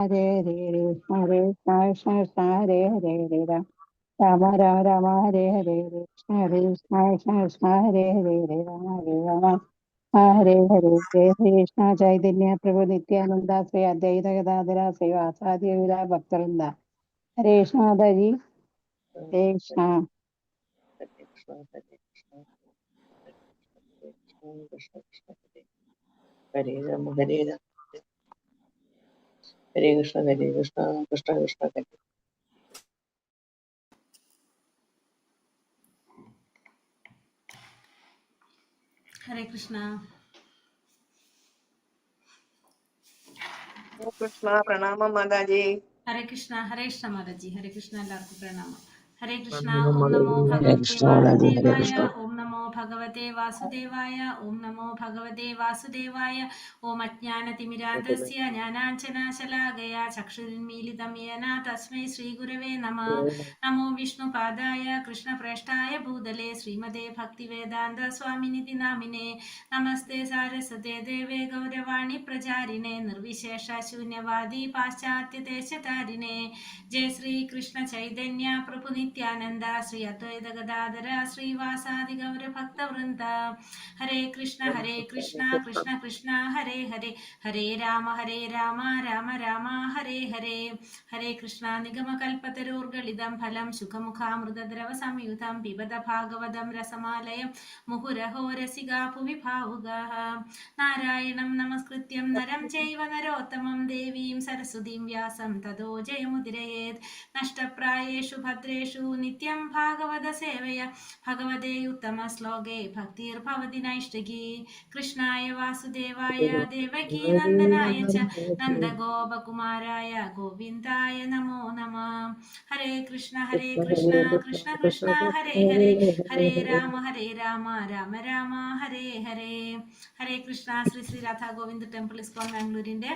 ഹരേ ഹരേ ഹരേ കൃഷ്ണ കൃഷ്ണ ഹരേ ഹരേ ഹരേ രാം രാമ രാമ രാമ ഹരേ ഹരേ ഹരേ കൃഷ്ണ കൃഷ്ണ ഹരേ ഹരേ ഹരേ രാമ ഹരേ രാമ ഹരേ ഹരേ ജയ ശ്രീ കൃഷ്ണ ചൈതന്യ പ്രഭു നിത്യാനന്ദ ശ്രീ അദ്വൈത ഗദാധര ശ്രീവാസാദി ഭക്തവൃന്ദ ഹരേ കൃഷ്ണ മാതാജി ഹരേ കൃഷ്ണ. ഹരേ രാമ ഹരേ രാമ ഹരേ കൃഷ്ണ കൃഷ്ണ കൃഷ്ണ ഹരേ. ഹരേ കൃഷ്ണ. കൃഷ്ണ പ്രണാമം മാതാജി. ഹരേ കൃഷ്ണ മാതാജി. ഹരേ കൃഷ്ണ, എല്ലാവർക്കും പ്രണാമം. ഹരേ കൃഷ്ണ. ഓം നമോ ഭഗവതേ വാസുദേവായ. ഓം നമോ ഭഗവതേ വാസുദേവായ. ഓം നമോ ഭഗവതേ വാസുദേവായ. ഓം അജ്ഞാനതിമിരാന്ധസ്യ ജ്ഞാനാഞ്ജനശലാകയ ചക്ഷുരുന്മീലിതം യേന തസ്മൈ ശ്രീഗുരവേ നമഃ. നമോ വിഷ്ണുപാദായ കൃഷ്ണപ്രേഷ്ഠായ ഭൂതലേ ശ്രീമതേ ഭക്തിവേദാന്ത സ്വാമിനിധി നാമിനേ. നമസ്തേ സാരസ്വതേ ദേവേ ഗൗരവാണി പ്രചാരിണേ നിർവിശേഷ ശൂന്യവാദി പാശ്ചാത്യദേശതാരിണേ. ജയ ശ്രീ കൃഷ്ണ ചൈതന്യ പ്രഭു നിത്യാനന്ദ ശ്രീ അദ്വൈത ഗദാധര ശ്രീവാസാദി ഗൗര ഭക്തവൃന്ദ. ഹരേ കൃഷ്ണ കൃഷ്ണ കൃഷ്ണ ഹരേ ഹരേ. ഹരേ രാമ രാമ രാമ ഹരേ ഹരേ. ഹരേ കൃഷ്ണ. നിഗമകൽപതരോർഗളിതം ഫലം സുഖമുഖാമൃതദ്രവ സംയുതം പിബത ഭാഗവതം രസമാലയം മുഹുരഹോ രസികാ ഭുവി ഭാവുകാഃ. നാരായണം നമസ്കൃത്യം നരം ചൈവ നരോത്തമം ദേവീം സരസ്വതീം വ്യാസം തതോ ജയമുദിരയേത്. നഷ്ടപ്രായേഷു ഭദ്രേഷു നിത്യം ഭാഗവത സേവയ ഭഗവതേ ഉത്തമ ശ്ലോകേ ഭക്തിർഭവതി നൈഷ്ഠികീ. കൃഷ്ണായ വാസുദേവായ ദേവകീ നന്ദനായ ച നന്ദഗോപകുമാരായ ഗോവിന്ദായ നമോ നമഃ. ഹരേ കൃഷ്ണ കൃഷ്ണ കൃഷ്ണ ഹരേ ഹരേ. ഹരേ രാമ രാമ രാമ ഹരേ ഹരേ. ഹരേ കൃഷ്ണ. ശ്രീ ശ്രീ രാധാ ഗോവിന്ദ് ടെമ്പിൾ ഇസ്കോൺ ബാംഗ്ലൂരിന്റെ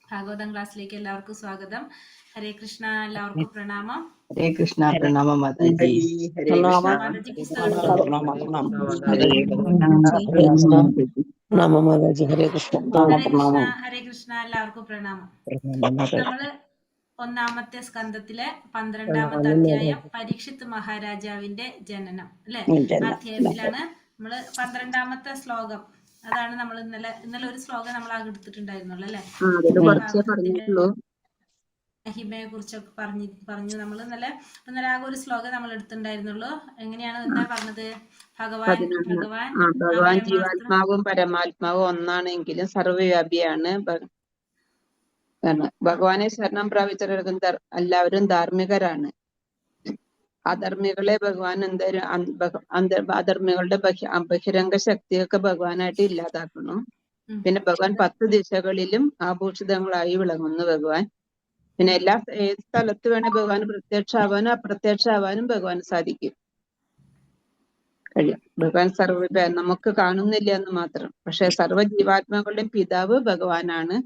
ഭാഗവതം ക്ലാസ്സിലേക്ക് എല്ലാവർക്കും സ്വാഗതം. ഹരേ കൃഷ്ണ, എല്ലാവർക്കും പ്രണാമം. ഹരേ കൃഷ്ണ പ്രണാമം മാതാജി. മാതാജി പുസ്തകം ഹരേ കൃഷ്ണ, എല്ലാവർക്കും പ്രണാമം. നമ്മള് ഒന്നാമത്തെ സ്കന്ധത്തിലെ 12ാമത്തെ അധ്യായം പരീക്ഷിത്ത് മഹാരാജാവിന്റെ ജനനം അല്ലെ അധ്യായത്തിലാണ് നമ്മള് 12ാമത്തെ ശ്ലോകം. അതാണ് നമ്മൾ ഇന്നലെ ഒരു ശ്ലോകം നമ്മൾ ആകെ എടുത്തിട്ടുണ്ടായിരുന്നുള്ളൂ അല്ലെ. മഹിമയെ കുറിച്ചൊക്കെ പറഞ്ഞു നമ്മൾ ഇന്നലെ ആകെ ഒരു ശ്ലോകം നമ്മൾ എടുത്തിട്ടുണ്ടായിരുന്നുള്ളൂ. എങ്ങനെയാണ് എന്താ പറഞ്ഞത്? ഭഗവാൻ ജീവാത്മാവും പരമാത്മാവും ഒന്നാണെങ്കിലും സർവ്വവ്യാപിയാണ്. ഭഗവാനെ ശരണം പ്രാപിച്ചവരും എല്ലാവരും ധാർമ്മികരാണ്. അധർമ്മികളെ ഭഗവാൻ അധർമ്മികളുടെ ബഹിരംഗ ശക്തിയൊക്കെ ഭഗവാനായിട്ട് ഇല്ലാതാക്കണം. പിന്നെ ഭഗവാൻ 10 ദിശകളിലും ആഭൂഷിതങ്ങളായി വിളങ്ങുന്നു ഭഗവാൻ. പിന്നെ ഏത് സ്ഥലത്ത് വേണേ ഭഗവാൻ പ്രത്യക്ഷാവാനും അപ്രത്യക്ഷാവാനും ഭഗവാൻ സാധിക്കും, കഴിയും. ഭഗവാൻ നമുക്ക് കാണുന്നില്ല എന്ന് മാത്രം. പക്ഷെ സർവ്വ ജീവാത്മാക്കളുടെയും പിതാവ് ഭഗവാനാണ്.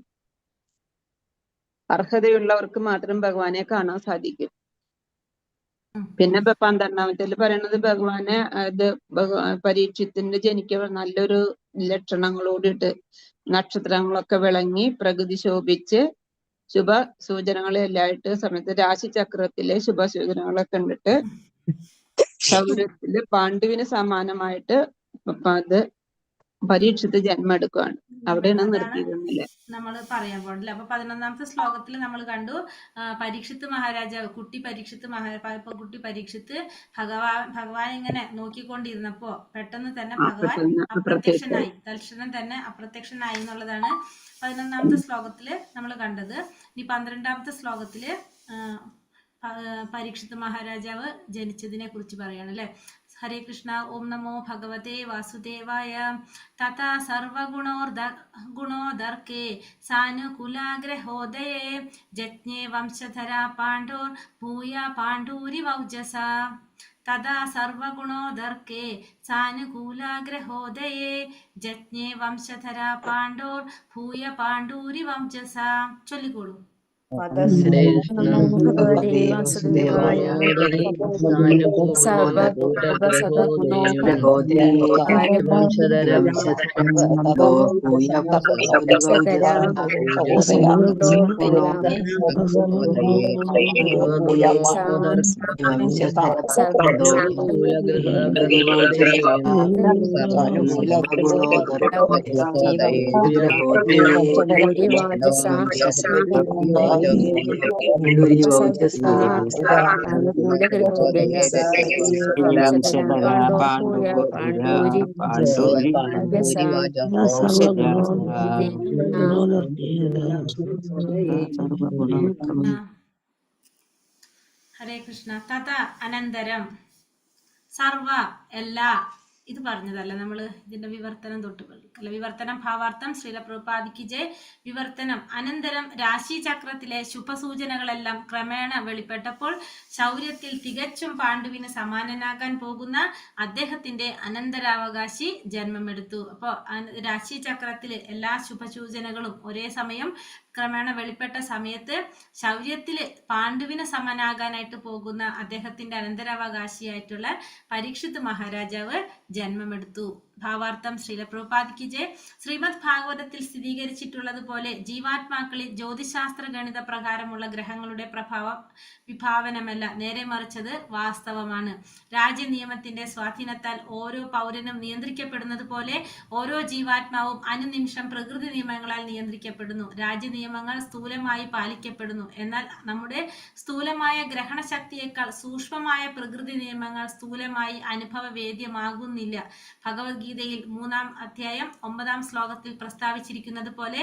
അർഹതയുള്ളവർക്ക് മാത്രം ഭഗവാനെ കാണാൻ സാധിക്കും. പിന്നെ 12ാമത്തിൽ പറയണത് ഭഗവാനെ പരീക്ഷത്തിന്റെ ജനിക്ക നല്ലൊരു ലക്ഷണങ്ങളോടിട്ട് നക്ഷത്രങ്ങളൊക്കെ വിളങ്ങി പ്രകൃതി ശോഭിച്ച് ശുഭ സൂചനകളെല്ലായിട്ട് സമയത്ത് രാശിചക്രത്തിലെ ശുഭ സൂചനകളൊക്കെ കണ്ടിട്ട് സൗരത്തില് പാണ്ഡുവിന് സമാനമായിട്ട് അത് പരീക്ഷിത്ത് ജന്മം എടുക്കുകയാണ്. അവിടെയാണ് നിർത്തിയിരുന്നില്ല നമ്മൾ പറയാൻ പോകണ്ടല്ലേ. അപ്പൊ 11ാമത്തെ ശ്ലോകത്തിൽ നമ്മൾ കണ്ടു പരീക്ഷിത്ത് മഹാരാജാവ് കുട്ടി പരീക്ഷിത്ത് ഭഗവാൻ ഇങ്ങനെ നോക്കിക്കൊണ്ടിരുന്നപ്പോ പെട്ടെന്ന് തന്നെ ഭഗവാൻ അപ്രത്യക്ഷനായി, തൽക്ഷണം തന്നെ അപ്രത്യക്ഷനായി എന്നുള്ളതാണ് 11ാമത്തെ ശ്ലോകത്തില് നമ്മൾ കണ്ടത്. ഇനി 12ാമത്തെ ശ്ലോകത്തില് പരീക്ഷിത്ത് മഹാരാജാവ് ജനിച്ചതിനെ കുറിച്ച് പറയാണ് അല്ലെ. ഹരേ കൃഷ്ണ. ഓം നമോ ഭഗവതേ വാസുദേവായ. തഥാ സർവഗുണോദർക്കേ സാനുകൂലാഗ്രഹോദയേ ജജ്ഞേ വംശധരാ പാണ്ഡോർ ഭൂയ പാണ്ഡൂരിവൗജസ. തഥാ സർവഗുണോദർക്കേ സാനുകൂലാഗ്രഹോദയേ ജജ്ഞേ വംശധരാ പാണ്ഡോർ ഭൂയ പാണ്ഡൂരിവൗജസ. ചൊല്ലിക്കോളൂ. ഹരേ കൃഷ്ണ നമോ ഭഗവതേ ഭഗവതേ വാസുദേവായ വാസുദേവായ ഹരേ കൃഷ്ണാനുഭൂതഭൂതഭൂതഭൂതഭൂതഭൂതേ വംശധരം ശതരോ സകരാം ഭൂയഭൂതോ ഭഗവതേ ഹരേ കൃഷ്ണ. തഥ അനന്തരം സർവ എല്ലാ ഇത് പറഞ്ഞതല്ല, നമ്മൾ ഇതിന്റെ വിവർത്തനം തൊട്ട് അല്ല, വിവർത്തനം ഭാവാർത്ഥം ശ്രീല പ്രഭുപാദിക്ക് ജയ്. വിവർത്തനം അനന്തരം രാശിചക്രത്തിലെ ശുഭസൂചനകളെല്ലാം ക്രമേണ വെളിപ്പെട്ടപ്പോൾ ശൗര്യത്തിൽ തികച്ചും പാണ്ഡുവിന് സമാനനാകാൻ പോകുന്ന അദ്ദേഹത്തിന്റെ അനന്തരാവകാശി ജന്മമെടുത്തു. അപ്പോൾ രാശിചക്രത്തിൽ എല്ലാ ശുഭസൂചനകളും ഒരേ സമയം ക്രമേണ വെളിപ്പെട്ട സമയത്ത് ശൗര്യത്തില് പാണ്ഡുവിന് സമനാകാനായിട്ട് പോകുന്ന അദ്ദേഹത്തിന്റെ അനന്തരാവകാശിയായിട്ടുള്ള പരീക്ഷിത് മഹാരാജാവ് ജന്മമെടുത്തു. ഭാവാർത്ഥം ശ്രീല പ്രഭുപാദിക്ക് ജയ്. ശ്രീമദ് ഭാഗവതത്തിൽ സ്ഥിരീകരിച്ചിട്ടുള്ളതുപോലെ ജീവാത്മാക്കളിൽ ജ്യോതിശാസ്ത്ര ഗണിത പ്രകാരമുള്ള ഗ്രഹങ്ങളുടെ വിഭാവനമല്ല, നേരെ മറിച്ചത് വാസ്തവമാണ്. രാജ്യനിയമത്തിന്റെ സ്വാധീനത്താൽ ഓരോ പൗരനും നിയന്ത്രിക്കപ്പെടുന്നത് പോലെ ഓരോ ജീവാത്മാവും അനുനിമിഷം പ്രകൃതി നിയമങ്ങളാൽ നിയന്ത്രിക്കപ്പെടുന്നു. രാജ്യനിയമങ്ങൾ സ്ഥൂലമായി പാലിക്കപ്പെടുന്നു, എന്നാൽ നമ്മുടെ സ്ഥൂലമായ ഗ്രഹണശക്തിയേക്കാൾ സൂക്ഷ്മമായ പ്രകൃതി നിയമങ്ങൾ സ്ഥൂലമായി അനുഭവവേദ്യമാകുന്നില്ല. ഭഗവത്ഗീതയിൽ 3-ാം അധ്യായം 9-ാം ശ്ലോകത്തിൽ പ്രസ്താവിച്ചിരിക്കുന്നത് പോലെ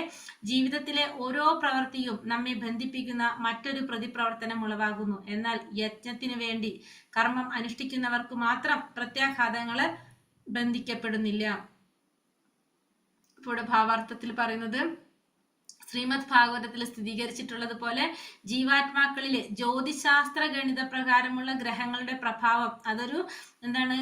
ജീവിതത്തിലെ ഓരോ പ്രവൃത്തിയും നമ്മെ ബന്ധിപ്പിക്കുന്ന മറ്റൊരു പ്രതിപ്രവർത്തനം ഉളവാകുന്നു. എന്നാൽ യജ്ഞത്തിനു വേണ്ടി കർമ്മം അനുഷ്ഠിക്കുന്നവർക്ക് മാത്രം പ്രത്യാഘാതങ്ങള് ബന്ധിക്കപ്പെടുന്നില്ല. ഇവിടെ ഭാവാർത്ഥത്തിൽ പറയുന്നത് ശ്രീമദ് ഭാഗവതത്തിൽ സ്ഥിരീകരിച്ചിട്ടുള്ളതുപോലെ ജീവാത്മാക്കളിലെ ജ്യോതിശാസ്ത്ര ഗണിത പ്രകാരമുള്ള ഗ്രഹങ്ങളുടെ പ്രഭാവം അതൊരു എന്താണ്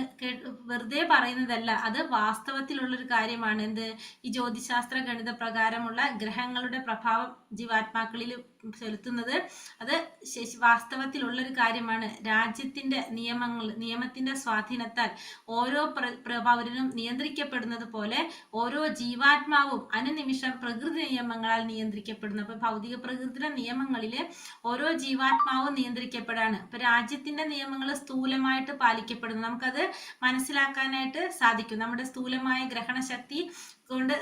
വെറുതെ പറയുന്നതല്ല, അത് വാസ്തവത്തിലുള്ളൊരു കാര്യമാണ്. എന്ത് ഈ ജ്യോതിശാസ്ത്ര ഗണിത പ്രകാരമുള്ള ഗ്രഹങ്ങളുടെ പ്രഭാവം ജീവാത്മാക്കളിൽ ചെലുത്തുന്നത് അത് വാസ്തവത്തിലുള്ളൊരു കാര്യമാണ്. രാജ്യത്തിന്റെ നിയമത്തിന്റെ സ്വാധീനത്താൽ ഓരോ പൗരനും നിയന്ത്രിക്കപ്പെടുന്നത് പോലെ ഓരോ ജീവാത്മാവും അനുനിമിഷം പ്രകൃതി നിയമങ്ങളാൽ നിയന്ത്രിക്കപ്പെടുന്നു. അപ്പൊ ഭൗതിക പ്രകൃതിയുടെ നിയമങ്ങളില് ഓരോ ജീവാത്മാവും നിയന്ത്രിക്കപ്പെടാണ്. ഇപ്പൊ രാജ്യത്തിന്റെ നിയമങ്ങൾ സ്ഥൂലമായിട്ട് പാലിക്കപ്പെടുന്നു, നമുക്കത് മനസ്സിലാക്കാനായിട്ട് സാധിക്കും. നമ്മുടെ സ്ഥൂലമായ ഗ്രഹണശക്തി കൊണ്ട്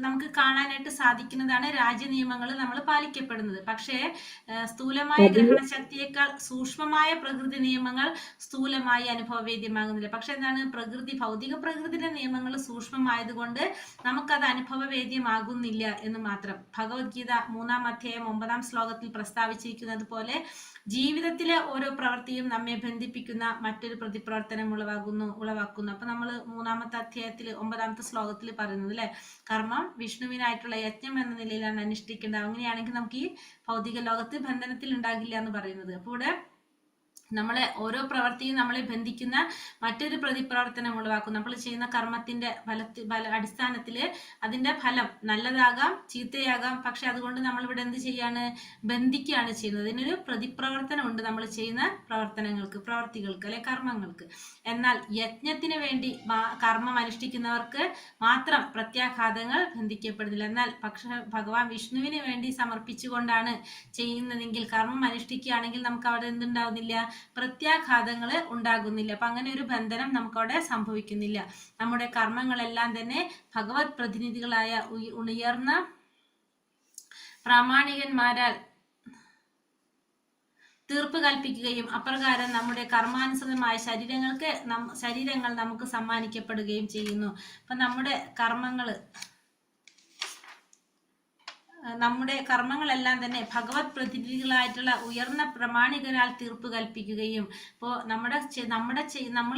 നമുക്ക് കാണാനായിട്ട് സാധിക്കുന്നതാണ് രാജ്യനിയമങ്ങൾ നമ്മൾ പാലിക്കപ്പെടുന്നത്. പക്ഷേ സ്ഥൂലമായ ഗ്രഹണശക്തിയേക്കാൾ സൂക്ഷ്മമായ പ്രകൃതി നിയമങ്ങൾ സ്ഥൂലമായി അനുഭവവേദ്യമാകുന്നില്ല. പക്ഷെ എന്താണ് ഭൗതിക പ്രകൃതിയുടെ നിയമങ്ങൾ സൂക്ഷ്മമായതുകൊണ്ട് നമുക്കത് അനുഭവവേദ്യമാകുന്നില്ല എന്ന് മാത്രം. ഭഗവത്ഗീത 3-ാം അധ്യായം 9-ാം ശ്ലോകത്തിൽ പ്രസ്താവിച്ചിരിക്കുന്നത് പോലെ ജീവിതത്തിലെ ഓരോ പ്രവൃത്തിയും നമ്മെ ബന്ധിപ്പിക്കുന്ന മറ്റൊരു പ്രതിപ്രവർത്തനം ഉളവാക്കുന്നു. അപ്പൊ നമ്മൾ 3-ാമത്തെ അധ്യായത്തിൽ 9-ാമത്തെ ശ്ലോകത്തിൽ പറയുന്നത് അല്ലെ, കർമ്മം വിഷ്ണുവിനായിട്ടുള്ള യജ്ഞം എന്ന നിലയിലാണ് അനുഷ്ഠിക്കേണ്ടത്. അങ്ങനെയാണെങ്കിൽ നമുക്ക് ഈ ഭൗതിക ലോകത്ത് ബന്ധനത്തിൽ ഉണ്ടാകില്ല എന്ന് പറയുന്നത്. അപ്പോൾ ഇവിടെ നമ്മളെ ഓരോ പ്രവൃത്തിയും നമ്മളെ ബന്ധിക്കുന്ന മറ്റൊരു പ്രതിപ്രവർത്തനം ഉളവാക്കും. നമ്മൾ ചെയ്യുന്ന കർമ്മത്തിന്റെ അടിസ്ഥാനത്തില് അതിന്റെ ഫലം നല്ലതാകാം ചീത്തയാകാം, പക്ഷെ അതുകൊണ്ട് നമ്മൾ ഇവിടെ എന്ത് ചെയ്യാണ്, ബന്ധിക്കുകയാണ് ചെയ്യുന്നത്. ഇതിനൊരു പ്രതിപ്രവർത്തനം ഉണ്ട് നമ്മൾ ചെയ്യുന്ന പ്രവർത്തികൾക്ക് അല്ലെ കർമ്മങ്ങൾക്ക്. എന്നാൽ യജ്ഞത്തിന് വേണ്ടി കർമ്മം അനുഷ്ഠിക്കുന്നവർക്ക് മാത്രം പ്രത്യാഘാതങ്ങൾ ബന്ധിക്കപ്പെടുന്നില്ല. എന്നാൽ പക്ഷെ ഭഗവാൻ വിഷ്ണുവിന് വേണ്ടി സമർപ്പിച്ചുകൊണ്ടാണ് ചെയ്യുന്നതെങ്കിൽ, കർമ്മം അനുഷ്ഠിക്കുകയാണെങ്കിൽ നമുക്ക് അവിടെ എന്തുണ്ടാവുന്നില്ല, പ്രത്യാഘാതങ്ങൾ ഉണ്ടാകുന്നില്ല. അപ്പൊ അങ്ങനെ ഒരു ബന്ധനം നമുക്കവിടെ സംഭവിക്കുന്നില്ല. നമ്മുടെ കർമ്മങ്ങളെല്ലാം തന്നെ ഭഗവത് പ്രതിനിധികളായ ഉയർന്ന പ്രാമാണികന്മാരാൽ തീർപ്പ് കൽപ്പിക്കുകയും അപ്രകാരം നമ്മുടെ കർമാനുസൃതമായ ശരീരങ്ങൾ നമുക്ക് സമ്മാനിക്കപ്പെടുകയും ചെയ്യുന്നു. അപ്പൊ നമ്മുടെ കർമ്മങ്ങളെല്ലാം തന്നെ ഭഗവത് പ്രതിനിധികളായിട്ടുള്ള ഉയർന്ന പ്രമാണികരാൽ തീർപ്പ് കൽപ്പിക്കുകയും, ഇപ്പോൾ നമ്മൾ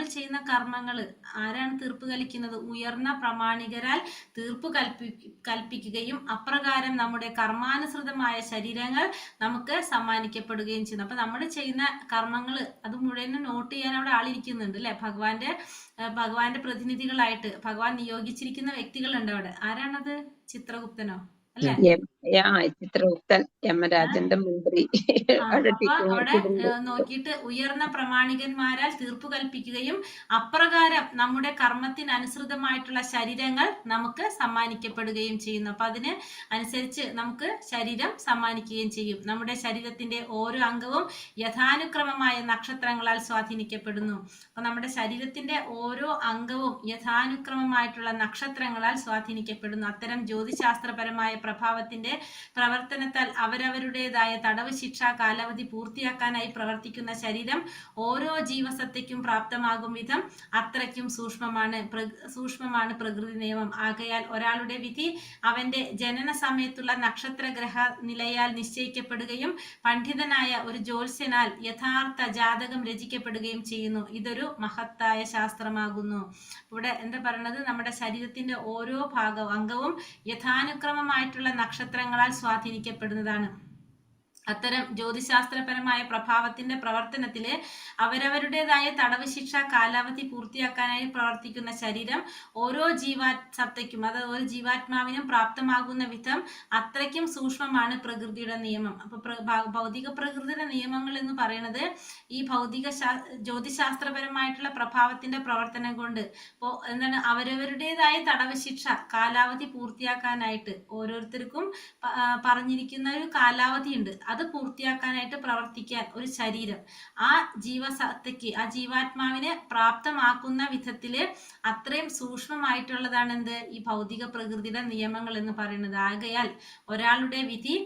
ചെയ്യുന്ന കർമ്മങ്ങൾ ആരാണ് തീർപ്പ് കൽപ്പിക്കുന്നത്, ഉയർന്ന പ്രമാണികരാൽ തീർപ്പ് കൽപ്പിക്കുകയും അപ്രകാരം നമ്മുടെ കർമാനുസൃതമായ ശരീരങ്ങൾ നമുക്ക് സമ്മാനിക്കപ്പെടുകയും ചെയ്യുന്നു. അപ്പൊ നമ്മൾ ചെയ്യുന്ന കർമ്മങ്ങൾ അത് മുഴുവൻ നോട്ട് ചെയ്യാൻ അവിടെ ആളിരിക്കുന്നുണ്ട് അല്ലെ, ഭഗവാന്റെ പ്രതിനിധികളായിട്ട് ഭഗവാൻ നിയോഗിച്ചിരിക്കുന്ന വ്യക്തികളുണ്ട് അവിടെ. ആരാണത്? ചിത്രഗുപ്തനോ? അല്ലെ? ചിത്രഗുപ്തൻ യമരാജന്റെ മന്ത്രി. അപ്പൊ അവിടെ നോക്കിയിട്ട് ഉയർന്ന പ്രമാണികന്മാരാൽ തീർപ്പ് കൽപ്പിക്കുകയും അപ്രകാരം നമ്മുടെ കർമ്മത്തിന് അനുസൃതമായിട്ടുള്ള ശരീരങ്ങൾ നമുക്ക് സമ്മാനിക്കപ്പെടുകയും ചെയ്യുന്നു. അപ്പൊ അതിന് അനുസരിച്ച് നമുക്ക് ശരീരം സമ്മാനിക്കുകയും ചെയ്യും. നമ്മുടെ ശരീരത്തിന്റെ ഓരോ അംഗവും യഥാനുക്രമമായ നക്ഷത്രങ്ങളാൽ സ്വാധീനിക്കപ്പെടുന്നു. അപ്പൊ നമ്മുടെ ശരീരത്തിന്റെ ഓരോ അംഗവും യഥാനുക്രമമായിട്ടുള്ള നക്ഷത്രങ്ങളാൽ സ്വാധീനിക്കപ്പെടുന്നു. അത്തരം ജ്യോതിശാസ്ത്രപരമായ പ്രഭാവത്തിന്റെ പ്രവർത്തനത്താൽ അവരവരുടേതായ തടവ് ശിക്ഷാ കാലാവധി പൂർത്തിയാക്കാനായി പ്രവർത്തിക്കുന്ന ശരീരം ഓരോ ജീവസത്തയ്ക്കും പ്രാപ്തമാകും വിധം അത്രയ്ക്കും സൂക്ഷ്മമാണ് പ്രകൃതി നിയമം. ആകയാൽ ഒരാളുടെ വിധി അവന്റെ ജനന സമയത്തുള്ള നക്ഷത്ര ഗ്രഹ നിലയാൽ നിശ്ചയിക്കപ്പെടുകയും പണ്ഡിതനായ ഒരു ജ്യോത്സ്യനാൽ യഥാർത്ഥ ജാതകം രചിക്കപ്പെടുകയും ചെയ്യുന്നു. ഇതൊരു മഹത്തായ ശാസ്ത്രമാകുന്നു. ഇവിടെ എന്താ പറയുന്നത്? നമ്മുടെ ശരീരത്തിന്റെ ഓരോ അംഗവും യഥാനുക്രമമായിട്ടുള്ള നക്ഷത്രങ്ങളാൽ സ്വാധീനിക്കപ്പെടുന്നതാണ്. അത്തരം ജ്യോതിശാസ്ത്രപരമായ പ്രഭാവത്തിന്റെ പ്രവർത്തനത്തില് അവരവരുടേതായ തടവ് ശിക്ഷ കാലാവധി പൂർത്തിയാക്കാനായി പ്രവർത്തിക്കുന്ന ശരീരം ഓരോ സത്തയ്ക്കും, അതായത് ഒരു ജീവാത്മാവിനും പ്രാപ്തമാകുന്ന വിധം അത്രയ്ക്കും സൂക്ഷ്മമാണ് പ്രകൃതിയുടെ നിയമം. അപ്പൊ ഭൗതിക പ്രകൃതിയുടെ നിയമങ്ങൾ എന്ന് പറയുന്നത് ഈ ജ്യോതിശാസ്ത്രപരമായിട്ടുള്ള പ്രഭാവത്തിന്റെ പ്രവർത്തനം കൊണ്ട് എന്താണ് അവരവരുടേതായ തടവ് ശിക്ഷ കാലാവധി പൂർത്തിയാക്കാനായിട്ട് ഓരോരുത്തർക്കും പറഞ്ഞിരിക്കുന്ന ഒരു കാലാവധി ഉണ്ട്. അത് പൂർത്തിയാക്കാനായിട്ട് പ്രവർത്തിക്കാൻ ഒരു ശരീരം ആ ജീവസത്തയ്ക്ക്, ആ ജീവാത്മാവിനെ പ്രാപ്തമാക്കുന്ന വിധത്തില് അത്രയും സൂക്ഷ്മമായിട്ടുള്ളതാണ് എന്ത്? ഈ ഭൗതിക പ്രകൃതിയുടെ നിയമങ്ങൾ എന്ന് പറയുന്നത്. ആകയാൽ ഒരാളുടെ വിധി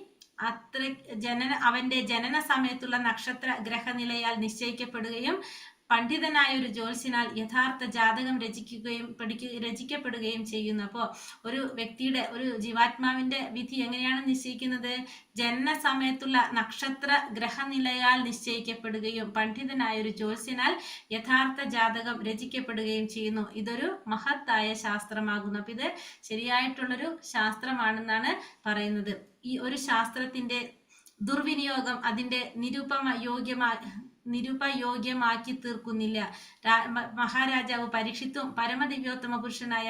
അവന്റെ ജനന സമയത്തുള്ള നക്ഷത്ര ഗ്രഹനിലയാൽ നിശ്ചയിക്കപ്പെടുകയും പണ്ഡിതനായ ഒരു ജ്യോത്സ്യനാൽ യഥാർത്ഥ ജാതകം രചിക്കപ്പെടുകയും ചെയ്യുന്നു. അപ്പോൾ ഒരു വ്യക്തിയുടെ, ഒരു ജീവാത്മാവിന്റെ വിധി എങ്ങനെയാണ് നിശ്ചയിക്കുന്നത്? ജനന സമയത്തുള്ള നക്ഷത്ര ഗ്രഹനിലയാൽ നിശ്ചയിക്കപ്പെടുകയും പണ്ഡിതനായ ഒരു ജ്യോത്സ്യനാൽ യഥാർത്ഥ ജാതകം രചിക്കപ്പെടുകയും ചെയ്യുന്നു. ഇതൊരു മഹത്തായ ശാസ്ത്രമാകുന്നു. അപ്പൊ ഇത് ശരിയായിട്ടുള്ളൊരു ശാസ്ത്രമാണെന്നാണ് പറയുന്നത്. ഈ ഒരു ശാസ്ത്രത്തിന്റെ ദുർവിനിയോഗം അതിന്റെ നിരുപയോഗ്യമാക്കി തീർക്കുന്നില്ല. മഹാരാജാവ് പരീക്ഷിത്തും പരമദിവ്യോത്തമ പുരുഷനായ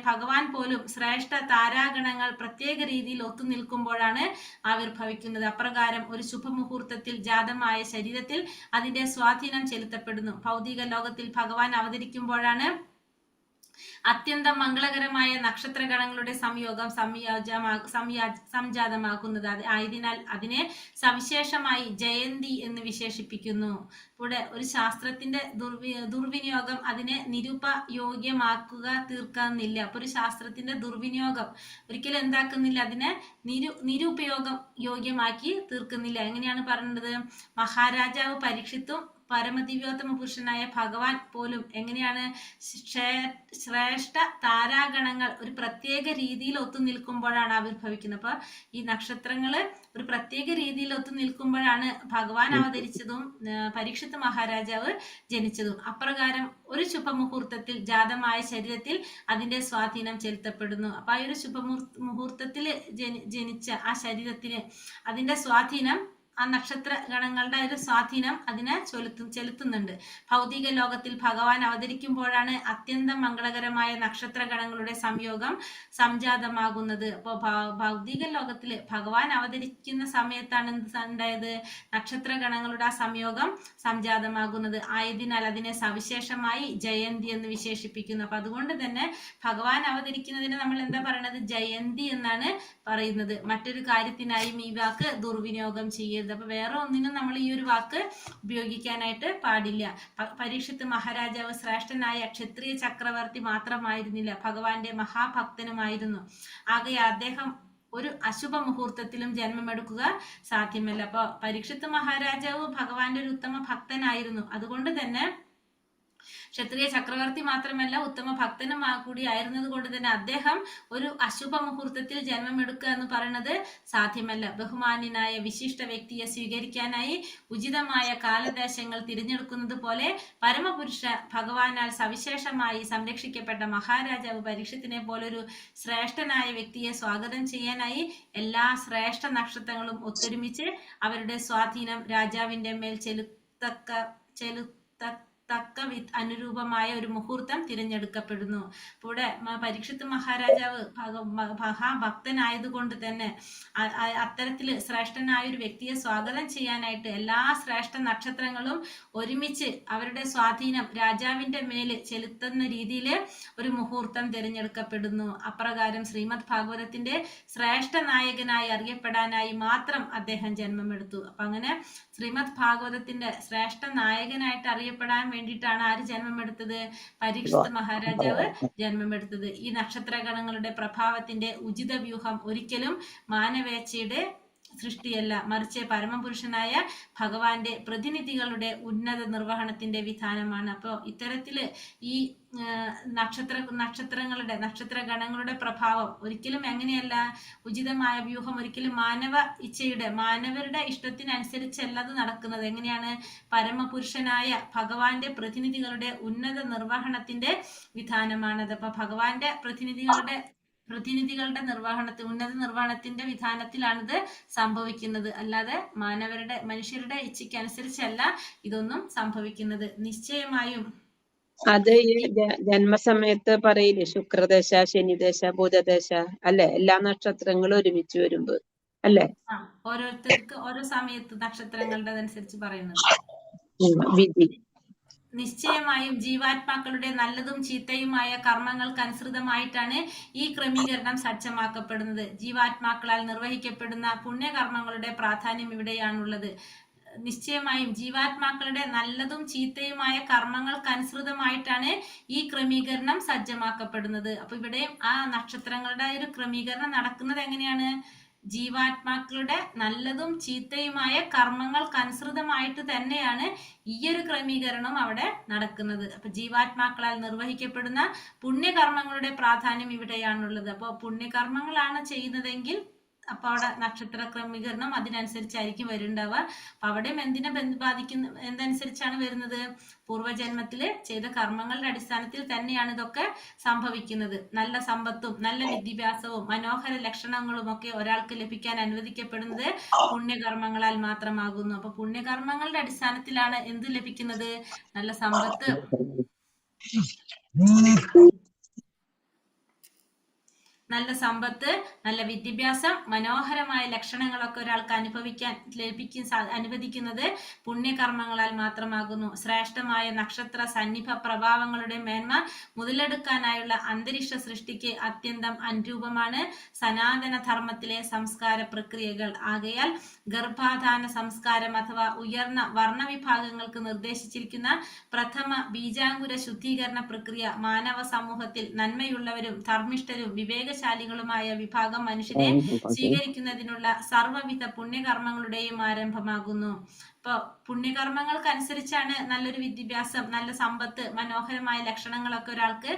ഭഗവാൻ പോലും ശ്രേഷ്ഠ താരാഗണങ്ങൾ പ്രത്യേക രീതിയിൽ ഒത്തുനിൽക്കുമ്പോഴാണ് ആവിർഭവിക്കുന്നത്. അപ്രകാരം ഒരു ശുഭമുഹൂർത്തത്തിൽ ജാതമായ ശരീരത്തിൽ അതിന്റെ സ്വാധീനം ചെലുത്തപ്പെടുന്നു. ഭൗതിക ലോകത്തിൽ ഭഗവാൻ അവതരിക്കുമ്പോഴാണ് അത്യന്തം മംഗളകരമായ നക്ഷത്രഗണങ്ങളുടെ സംയോഗം സംജാതമാക്കുന്നത്. ആയതിനാൽ അതിനെ സവിശേഷമായി ജയന്തി എന്ന് വിശേഷിപ്പിക്കുന്നു. ഇവിടെ ഒരു ശാസ്ത്രത്തിന്റെ ദുർവിനിയോഗം അതിനെ തീർക്കുന്നില്ല. അപ്പൊ ഒരു ശാസ്ത്രത്തിന്റെ ദുർവിനിയോഗം ഒരിക്കലും എന്താക്കുന്നില്ല? അതിനെ നിരുപയോഗം യോഗ്യമാക്കി തീർക്കുന്നില്ല. എങ്ങനെയാണ് പറയുന്നത്? മഹാരാജാവ് പരീക്ഷിത്തും പരമദിവ്യോത്തമ പുരുഷനായ ഭഗവാൻ പോലും എങ്ങനെയാണ് ശ്രേഷ്ഠ താരാഗണങ്ങൾ ഒരു പ്രത്യേക രീതിയിൽ ഒത്തുനിൽക്കുമ്പോഴാണ് ആവിർഭവിക്കുന്നത്. അപ്പൊ ഈ നക്ഷത്രങ്ങള് ഒരു പ്രത്യേക രീതിയിൽ ഒത്തുനിൽക്കുമ്പോഴാണ് ഭഗവാൻ അവതരിച്ചതും പരീക്ഷിത്ത് മഹാരാജാവ് ജനിച്ചതും. അപ്രകാരം ഒരു ശുഭമുഹൂർത്തത്തിൽ ജാതമായ ശരീരത്തിൽ അതിന്റെ സ്വാധീനം ചെലുത്തപ്പെടുന്നു. അപ്പൊ ആ ഒരു ശുഭമുഹൂർത്തത്തിൽ ജനിച്ച ആ ശരീരത്തിന് അതിന്റെ സ്വാധീനം, ആ നക്ഷത്ര ഗണങ്ങളുടെ ഒരു സ്വാധീനം അതിനെ ചെലുത്തുന്നുണ്ട്. ഭൗതിക ലോകത്തിൽ ഭഗവാൻ അവതരിക്കുമ്പോഴാണ് അത്യന്തം മംഗളകരമായ നക്ഷത്ര ഗണങ്ങളുടെ സംയോഗം സംജാതമാകുന്നത്. അപ്പോൾ ഭൗതിക ലോകത്തില് ഭഗവാൻ അവതരിക്കുന്ന സമയത്താണ് ഉണ്ടായത്? നക്ഷത്ര ഗണങ്ങളുടെ ആ സംയോഗം സംജാതമാകുന്നത്. ആയതിനാൽ അതിനെ സവിശേഷമായി ജയന്തി എന്ന് വിശേഷിപ്പിക്കുന്നു. അപ്പൊ അതുകൊണ്ട് തന്നെ ഭഗവാൻ അവതരിക്കുന്നതിന് നമ്മൾ എന്താ പറയുന്നത്? ജയന്തി എന്നാണ് പറയുന്നത്. മറ്റൊരു കാര്യത്തിനായും ഈ വാക്ക് ദുർവിനിയോഗം ചെയ്യരുത്. അപ്പൊ വേറെ ഒന്നിനും നമ്മൾ ഈ ഒരു വാക്ക് ഉപയോഗിക്കാനായിട്ട് പാടില്ല. പരീക്ഷിത്ത് മഹാരാജാവ് ശ്രേഷ്ഠനായ ക്ഷത്രിയ ചക്രവർത്തി മാത്രമായിരുന്നില്ല, ഭഗവാന്റെ മഹാഭക്തനുമായിരുന്നു. ആകയാൽ അദ്ദേഹം ഒരു അശുഭ മുഹൂർത്തത്തിലും ജന്മമെടുക്കുക സാധ്യമല്ല. അപ്പൊ പരീക്ഷിത്ത് മഹാരാജാവ് ഭഗവാന്റെ ഒരു ഉത്തമ ഭക്തനായിരുന്നു. അതുകൊണ്ട് തന്നെ ക്ഷത്രിയ ചക്രവർത്തി മാത്രമല്ല, ഉത്തമ ഭക്തനും കൂടി ആയിരുന്നത് കൊണ്ട് തന്നെ അദ്ദേഹം ഒരു അശുഭ മുഹൂർത്തത്തിൽ ജന്മമെടുക്കുക എന്ന് പറയുന്നത് സാധ്യമല്ല. ബഹുമാന്യനായ വിശിഷ്ട വ്യക്തിയെ സ്വീകരിക്കാനായി ഉചിതമായ കാലദേശങ്ങൾ തിരഞ്ഞെടുക്കുന്നത് പോലെ പരമപുരുഷ ഭഗവാനാൽ സവിശേഷമായി സംരക്ഷിക്കപ്പെട്ട മഹാരാജാവ് പരീക്ഷത്തിനെ പോലൊരു ശ്രേഷ്ഠനായ വ്യക്തിയെ സ്വാഗതം ചെയ്യാനായി എല്ലാ ശ്രേഷ്ഠ നക്ഷത്രങ്ങളും ഒത്തൊരുമിച്ച് അവരുടെ സ്വാധീനം രാജാവിന്റെ മേൽ ചെലുത്തക്ക അനുരൂപമായ ഒരു മുഹൂർത്തം തിരഞ്ഞെടുക്കപ്പെടുന്നു. ഇവിടെ പരീക്ഷിത്ത് മഹാരാജാവ് മഹാഭക്തനായതുകൊണ്ട് തന്നെ അത്തരത്തില് ശ്രേഷ്ഠനായ ഒരു വ്യക്തിയെ സ്വാഗതം ചെയ്യാനായിട്ട് എല്ലാ ശ്രേഷ്ഠ നക്ഷത്രങ്ങളും ഒരുമിച്ച് അവരുടെ സ്വാധീനം രാജാവിന്റെ മേല് ചെലുത്തുന്ന രീതിയിൽ ഒരു മുഹൂർത്തം തിരഞ്ഞെടുക്കപ്പെടുന്നു. അപ്രകാരം ശ്രീമദ് ഭാഗവതത്തിന്റെ ശ്രേഷ്ഠ നായകനായി അറിയപ്പെടാനായി മാത്രം അദ്ദേഹം ജന്മമെടുത്തു. അപ്പൊ അങ്ങനെ ശ്രീമദ് ഭാഗവതത്തിന്റെ ശ്രേഷ്ഠ നായകനായിട്ട് അറിയപ്പെടാൻ വേണ്ടിയിട്ടാണ് ആര് ജന്മമെടുത്തത്? പരീക്ഷിത് മഹാരാജാവ് ജന്മമെടുത്തത്. ഈ നക്ഷത്രഗണങ്ങളുടെ പ്രഭാവത്തിന്റെ ഉചിത വ്യൂഹം ഒരിക്കലും മാനവേച്ഛയുടെ സൃഷ്ടിയല്ല, മറിച്ച് പരമപുരുഷനായ ഭഗവാന്റെ പ്രതിനിധികളുടെ ഉന്നത നിർവഹണത്തിന്റെ വിധാനമാണ്. അപ്പോൾ ഇത്തരത്തില് ഈ നക്ഷത്രഗണങ്ങളുടെ പ്രഭാവം ഒരിക്കലും എങ്ങനെയല്ല, ഉചിതമായ വ്യൂഹം ഒരിക്കലും മാനവരുടെ ഇഷ്ടത്തിനനുസരിച്ചല്ല അത് നടക്കുന്നത്. എങ്ങനെയാണ്? പരമപുരുഷനായ ഭഗവാന്റെ പ്രതിനിധികളുടെ ഉന്നത നിർവഹണത്തിന്റെ വിധാനമാണത്. അപ്പൊ ഭഗവാന്റെ പ്രതിനിധികളുടെ ഉന്നത നിർവഹണത്തിന്റെ വിധാനത്തിലാണിത് സംഭവിക്കുന്നത്. അല്ലാതെ മനുഷ്യരുടെ ഇച്ഛയ്ക്ക് അനുസരിച്ചല്ല ഇതൊന്നും സംഭവിക്കുന്നത്. നിശ്ചയമായും അത് ഈ ജന്മസമയത്ത് പറയില്ലേ, ശുക്രദശ, ശനിദശ, ബുധദശ അല്ലെ, എല്ലാ നക്ഷത്രങ്ങളും ഒരുമിച്ച് വരുമ്പോ അല്ലെ? ഓരോരുത്തർക്ക് ഓരോ സമയത്ത് നക്ഷത്രങ്ങളുടെ അനുസരിച്ച് പറയുന്നത്. വിധി നിശ്ചയമായും ജീവാത്മാക്കളുടെ നല്ലതും ചീത്തയുമായ കർമ്മങ്ങൾക്കനുസൃതമായിട്ടാണ് ഈ ക്രമീകരണം സജ്ജമാക്കപ്പെടുന്നത്. ജീവാത്മാക്കളാൽ നിർവഹിക്കപ്പെടുന്ന പുണ്യകർമ്മങ്ങളുടെ പ്രാധാന്യം ഇവിടെയാണുള്ളത്. നിശ്ചയമായും ജീവാത്മാക്കളുടെ നല്ലതും ചീത്തയുമായ കർമ്മങ്ങൾക്കനുസൃതമായിട്ടാണ് ഈ ക്രമീകരണം സജ്ജമാക്കപ്പെടുന്നത്. അപ്പൊ ഇവിടെ ആ നക്ഷത്രങ്ങളുടെ ഒരു ക്രമീകരണം നടക്കുന്നത് എങ്ങനെയാണ്? ജീവാത്മാക്കളുടെ നല്ലതും ചീത്തയുമായ കർമ്മങ്ങൾക്കനുസൃതമായിട്ട് തന്നെയാണ് ഈ ഒരു ക്രമീകരണം അവിടെ നടക്കുന്നത്. അപ്പൊ ജീവാത്മാക്കളാൽ നിർവഹിക്കപ്പെടുന്ന പുണ്യകർമ്മങ്ങളുടെ പ്രാധാന്യം ഇവിടെയാണുള്ളത്. അപ്പോൾ പുണ്യകർമ്മങ്ങളാണ് ചെയ്യുന്നതെങ്കിൽ അപ്പൊ അവിടെ നക്ഷത്ര ക്രമീകരണം അതിനനുസരിച്ചായിരിക്കും വരുന്നുണ്ടാവുക. അപ്പൊ അവിടെയും എന്തനുസരിച്ചാണ് വരുന്നത്? പൂർവ്വജന്മത്തില് ചെയ്ത കർമ്മങ്ങളുടെ അടിസ്ഥാനത്തിൽ തന്നെയാണ് ഇതൊക്കെ സംഭവിക്കുന്നത്. നല്ല സമ്പത്തും നല്ല വിദ്യാഭ്യാസവും മനോഹര ലക്ഷണങ്ങളും ഒക്കെ ഒരാൾക്ക് ലഭിക്കാൻ അനുവദിക്കപ്പെടുന്നത് പുണ്യകർമ്മങ്ങളാൽ മാത്രമാകുന്നു. അപ്പൊ പുണ്യകർമ്മങ്ങളുടെ അടിസ്ഥാനത്തിലാണ് എന്ത് ലഭിക്കുന്നത്? നല്ല സമ്പത്ത്, നല്ല വിദ്യാഭ്യാസം, മനോഹരമായ ലക്ഷണങ്ങളൊക്കെ ഒരാൾക്ക് അനുവദിക്കുന്നത് പുണ്യകർമ്മങ്ങളാൽ മാത്രമാകുന്നു. ശ്രേഷ്ഠമായ നക്ഷത്ര സന്നിഭ പ്രഭാവങ്ങളുടെ മേന്മ മുതലെടുക്കാനായുള്ള അന്തരീക്ഷ സൃഷ്ടിക്ക് അത്യന്തം അനുരൂപമാണ് സനാതന ധർമ്മത്തിലെ സംസ്കാര പ്രക്രിയകൾ. ആകയാൽ ഗർഭാധാന സംസ്കാരം അഥവാ ഉയർന്ന വർണ്ണവിഭാഗങ്ങൾക്ക് നിർദ്ദേശിച്ചിരിക്കുന്ന പ്രഥമ ബീജാങ്കുര ശുദ്ധീകരണ പ്രക്രിയ മാനവ സമൂഹത്തിൽ നന്മയുള്ളവരും ധർമ്മിഷ്ഠരും വിവേകശാലികളുമായ വിഭാഗം മനുഷ്യരെ സ്വീകരിക്കുന്നതിനുള്ള സർവ്വവിധ പുണ്യകർമ്മങ്ങളുടെയും ആരംഭമാകുന്നു. ഇപ്പൊ പുണ്യകർമ്മങ്ങൾക്കനുസരിച്ചാണ് നല്ലൊരു വിദ്യാഭ്യാസം, നല്ല സമ്പത്ത്, മനോഹരമായ ലക്ഷണങ്ങളൊക്കെ ഒരാൾക്ക്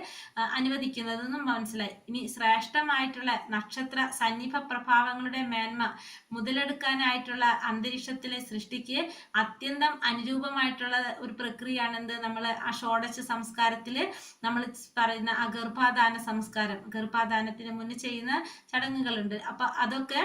അനുവദിക്കുന്നതെന്നും മനസ്സിലായി. ഇനി ശ്രേഷ്ഠമായിട്ടുള്ള നക്ഷത്ര സന്നിഭ പ്രഭാവങ്ങളുടെ മേന്മ മുതലെടുക്കാനായിട്ടുള്ള അന്തരീക്ഷത്തിലെ സൃഷ്ടിക്ക് അത്യന്തം അനുരൂപമായിട്ടുള്ള ഒരു പ്രക്രിയയാണെന്ത്? നമ്മൾ ആ ഷോഡശ സംസ്കാരത്തില് നമ്മൾ പറയുന്ന ആ ഗർഭാധാന സംസ്കാരം, ഗർഭാധാനത്തിന് മുന്നേ ചെയ്യുന്ന ചടങ്ങുകളുണ്ട്. അപ്പൊ അതൊക്കെ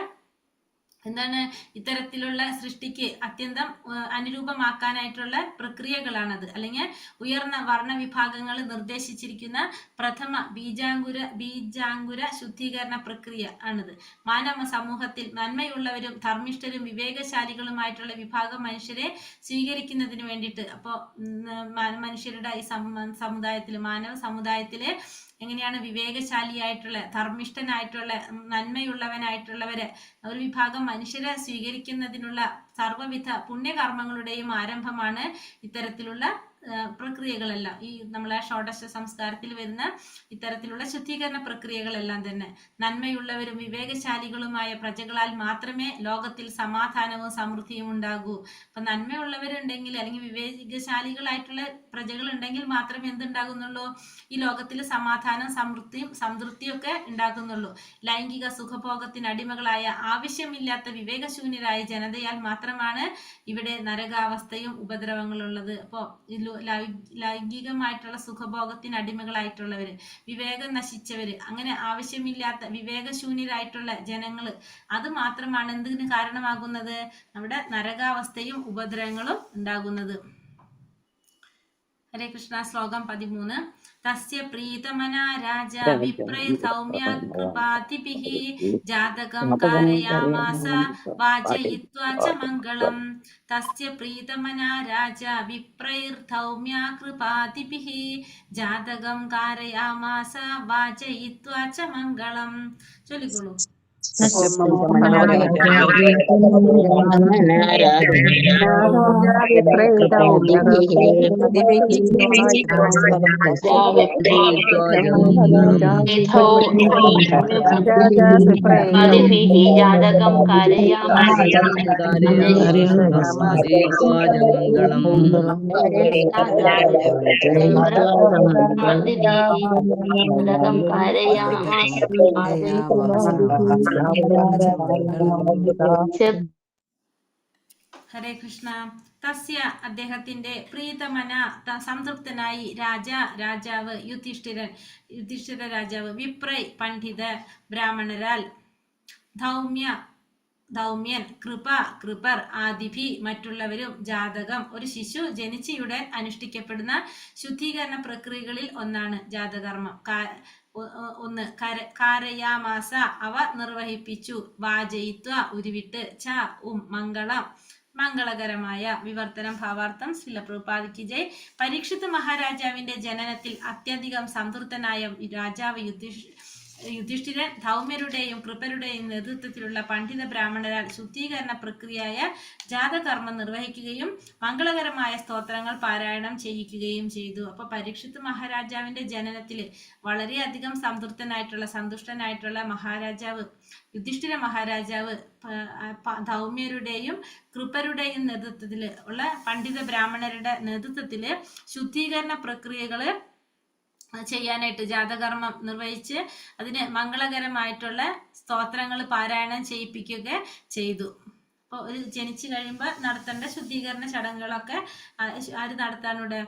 എന്താണ്? ഇത്തരത്തിലുള്ള സൃഷ്ടിക്ക് അത്യന്തം അനുരൂപമാക്കാനായിട്ടുള്ള പ്രക്രിയകളാണത്. അല്ലെങ്കിൽ ഉയർന്ന വർണ്ണവിഭാഗങ്ങൾ നിർദ്ദേശിച്ചിരിക്കുന്ന പ്രഥമ ബീജാങ്കുര ശുദ്ധീകരണ പ്രക്രിയ ആണിത്. മാനവ സമൂഹത്തിൽ നന്മയുള്ളവരും ധർമ്മിഷ്ഠരും വിവേകശാലികളുമായിട്ടുള്ള വിഭാഗം മനുഷ്യരെ സ്വീകരിക്കുന്നതിന് വേണ്ടിയിട്ട്, അപ്പോൾ മനുഷ്യരുടെ ഈ മാനവ സമുദായത്തിലെ എങ്ങനെയാണ് വിവേകശാലിയായിട്ടുള്ള, ധർമ്മിഷ്ഠനായിട്ടുള്ള, നന്മയുള്ളവനായിട്ടുള്ളവരെ ഒരു വിഭാഗം മനുഷ്യരെ സ്വീകരിക്കുന്നതിനുള്ള സർവ്വവിധ പുണ്യകർമ്മങ്ങളുടെയും ആരംഭമാണ് ഇത്തരത്തിലുള്ള പ്രക്രിയകളെല്ലാം. ഈ നമ്മളെ ഷോഡശ സംസ്കാരത്തിൽ വരുന്ന ഇത്തരത്തിലുള്ള ശുദ്ധീകരണ പ്രക്രിയകളെല്ലാം തന്നെ നന്മയുള്ളവരും വിവേകശാലികളുമായ പ്രജകളാൽ മാത്രമേ ലോകത്തിൽ സമാധാനവും സമൃദ്ധിയും ഉണ്ടാകൂ. അപ്പൊ നന്മയുള്ളവരുണ്ടെങ്കിൽ അല്ലെങ്കിൽ വിവേകശാലികളായിട്ടുള്ള പ്രജകൾ ഉണ്ടെങ്കിൽ മാത്രമേ എന്തുണ്ടാകുന്നുള്ളൂ? ഈ ലോകത്തിൽ സമാധാനം, സംതൃപ്തിയും ഒക്കെ ഉണ്ടാകുന്നുള്ളൂ. ലൈംഗിക സുഖഭോഗത്തിന് അടിമകളായ ആവശ്യമില്ലാത്ത വിവേകശൂന്യരായ ജനതയാൽ മാത്രമാണ് ഇവിടെ നരകാവസ്ഥയും ഉപദ്രവങ്ങളുള്ളത്. അപ്പോൾ ലൈംഗികമായിട്ടുള്ള സുഖഭോഗത്തിന് അടിമകളായിട്ടുള്ളവര്, വിവേകം നശിച്ചവര്, അങ്ങനെ ആവശ്യമില്ലാത്ത വിവേകശൂന്യരായിട്ടുള്ള ജനങ്ങള്, അത് മാത്രമാണ് എന്തിന് കാരണമാകുന്നത്? നമ്മുടെ നരകാവസ്ഥയും ഉപദ്രവങ്ങളും ഉണ്ടാകുന്നത്. ഹരേ കൃഷ്ണ. ശ്ലോകം 13. തസ്യ പ്രീതമനാ രാജ വിപ്രൈർ സൗമ്യ കൃപാതിഭിഃ ജാതകം കാരയാമാസ വാചയിത്വാ ച മംഗളം. തസ്യ പ്രീതമനാ രാജ വിപ്രൈർ സൗമ്യ കൃപാതിഭിഃ ജാതകം കാരയാമാസ വാചയിത്വാ ച മംഗളം. ചൊല്ലിക്കോളൂ. ജാതകം ഹരേ കൃഷ്ണ. തസ്യ അദ്ദേഹത്തിന്റെ പ്രീതമന സംതൃപ്തനായി രാജാവ് യുധിഷ്ഠിര രാജാവ് വിപ്രൈ പണ്ഡിത ബ്രാഹ്മണരാൽ ധൗമ്യൻ കൃപർ ആദിഭി മറ്റുള്ളവരും ജാതകം ഒരു ശിശു ജനിച്ചയുടൻ അനുഷ്ഠിക്കപ്പെടുന്ന ശുദ്ധീകരണ പ്രക്രിയകളിൽ ഒന്നാണ് ജാതകർമ്മം. കാരയാമാസ അവ നിർവഹിപ്പിച്ചു, വാചയിത്വ ഉരുവിട്ട്, മംഗളം മംഗളകരമായ. വിവർത്തനം ഭാവാർത്ഥം. ശ്രീല പ്രഭുപാദ് ജയ്. പരീക്ഷിത് മഹാരാജാവിന്റെ ജനനത്തിൽ അത്യധികം സംതൃപ്തനായ രാജാവ് യുധിഷ്ഠിരൻ ധൗമ്യരുടെയും കൃപരുടെയും നേതൃത്വത്തിലുള്ള പണ്ഡിത ബ്രാഹ്മണരാൽ ശുദ്ധീകരണ പ്രക്രിയയായ ജാതകർമ്മം നിർവഹിക്കുകയും മംഗളകരമായ സ്തോത്രങ്ങൾ പാരായണം ചെയ്യിക്കുകയും ചെയ്തു. അപ്പൊ പരീക്ഷിത് മഹാരാജാവിന്റെ ജനനത്തിൽ വളരെയധികം സന്തുഷ്ടനായിട്ടുള്ള മഹാരാജാവ് യുധിഷ്ഠിര മഹാരാജാവ് ധൗമ്യരുടെയും കൃപരുടെയും നേതൃത്വത്തിൽ ഉള്ള പണ്ഡിത ബ്രാഹ്മണരുടെ നേതൃത്വത്തിൽ ശുദ്ധീകരണ പ്രക്രിയകള് ചെയ്യാനായിട്ട് ജാതകർമ്മം നിർവഹിച്ച് അതിന് മംഗളകരമായിട്ടുള്ള സ്തോത്രങ്ങൾ പാരായണം ചെയ്യിപ്പിക്കുക ചെയ്തു. അപ്പോൾ ഒരു ജനിച്ചു കഴിയുമ്പോൾ നടത്തേണ്ട ശുദ്ധീകരണ ചടങ്ങുകളൊക്കെ ആര് നടത്താനൂടെ?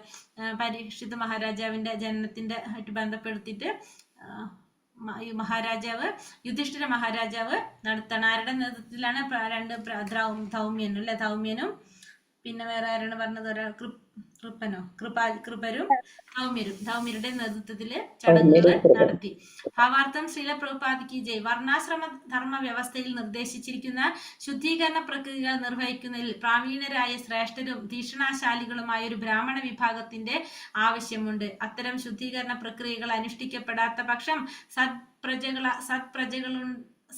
പരീക്ഷിത് മഹാരാജാവിന്റെ ജനനത്തിന്റെ ആയിട്ട് ബന്ധപ്പെടുത്തിയിട്ട് യുധിഷ്ഠിര മഹാരാജാവ് നടത്തണം. ആരുടെ നേതൃത്വത്തിലാണ്? രണ്ട് ധൗമ്യനും പിന്നെ വേറെ ആരാണ് പറഞ്ഞത്? ഒരാൾ കൃപരും ധൗമ്യരുടെ നേതൃത്വത്തില് ചടങ്ങുകൾ നടത്തി. ഭാവാർത്ഥം. ശ്രീല പ്രഭുപാദ് ജയ്. വർണ്ണാശ്രമ ധർമ്മ വ്യവസ്ഥയിൽ നിർദ്ദേശിച്ചിരിക്കുന്ന ശുദ്ധീകരണ പ്രക്രിയകൾ നിർവഹിക്കുന്നതിൽ പ്രാവീണരായ ശ്രേഷ്ഠരും തീക്ഷണാശാലികളുമായ ഒരു ബ്രാഹ്മണ വിഭാഗത്തിന്റെ ആവശ്യമുണ്ട്. അത്തരം ശുദ്ധീകരണ പ്രക്രിയകൾ അനുഷ്ഠിക്കപ്പെടാത്ത പക്ഷം